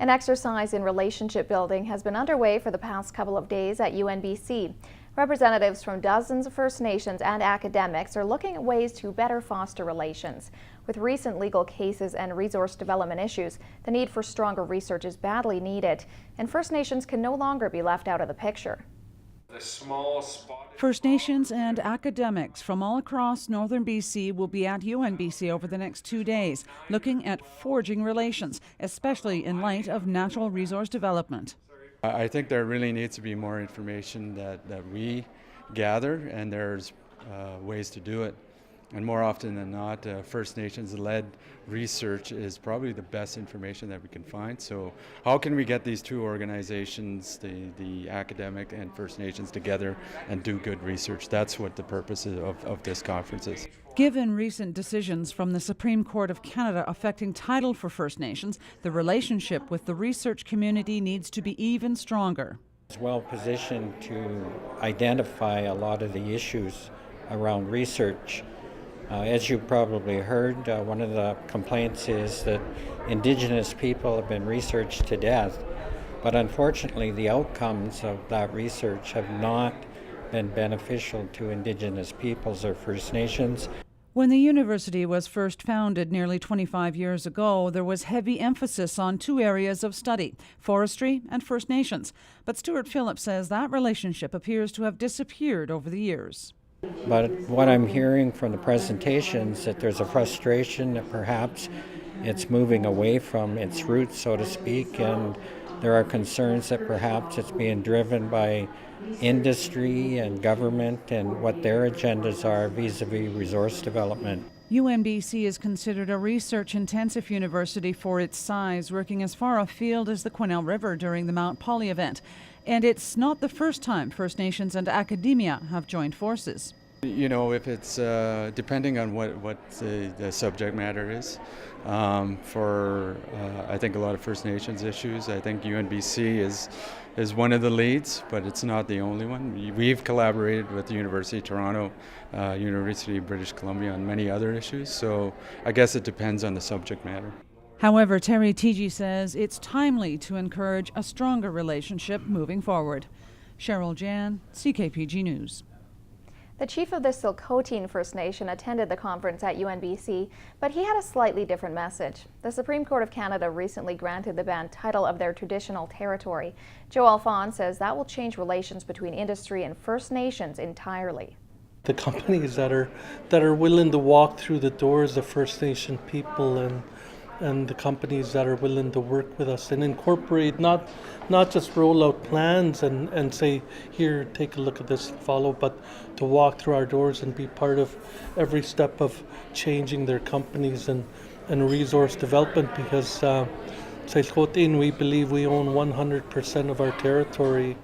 An exercise in relationship building has been underway for the past couple of days at UNBC. Representatives from dozens of First Nations and academics are looking at ways to better foster relations. With recent legal cases and resource development issues, the need for stronger research is badly needed, and First Nations can no longer be left out of the picture. First Nations and academics from all across northern BC will be at UNBC over the next 2 days, looking at forging relations, especially in light of natural resource development. I think there really needs to be more information that we gather, and there's ways to do it. And more often than not, First Nations-led research is probably the best information that we can find. So how can we get these two organizations, the academic and First Nations, together and do good research? That's what the purpose of this conference is. Given recent decisions from the Supreme Court of Canada affecting title for First Nations, the relationship with the research community needs to be even stronger. It's well positioned to identify a lot of the issues around research. As you probably heard, one of the complaints is that Indigenous people have been researched to death, but unfortunately the outcomes of that research have not been beneficial to Indigenous peoples or First Nations. When the university was first founded nearly 25 years ago, there was heavy emphasis on two areas of study, forestry and First Nations. But Stuart Phillips says that relationship appears to have disappeared over the years. But what I'm hearing from the presentations, that there's a frustration that perhaps it's moving away from its roots, so to speak, and there are concerns that perhaps it's being driven by industry and government and what their agendas are vis-a-vis resource development. UNBC is considered a research-intensive university for its size, working as far afield as the Quesnel River during the Mount Polley event. And it's not the first time First Nations and academia have joined forces. You know, if it's depending on what the subject matter is, for I think a lot of First Nations issues, I think UNBC is one of the leads, but it's not the only one. We've collaborated with the University of Toronto, University of British Columbia on many other issues, so I guess it depends on the subject matter. However, Terry Teegee says it's timely to encourage a stronger relationship moving forward. Cheryl Jan, CKPG News. The chief of the Tsilhqot'in First Nation attended the conference at UNBC, but he had a slightly different message. The Supreme Court of Canada recently granted the band title of their traditional territory. Joe Alphonse says that will change relations between industry and First Nations entirely. The companies that are willing to walk through the doors of First Nation people and the companies that are willing to work with us and incorporate, not just roll out plans and say, here, take a look at this and follow, but to walk through our doors and be part of every step of changing their companies and resource development, because Tsilhqot'in, we believe we own 100% of our territory,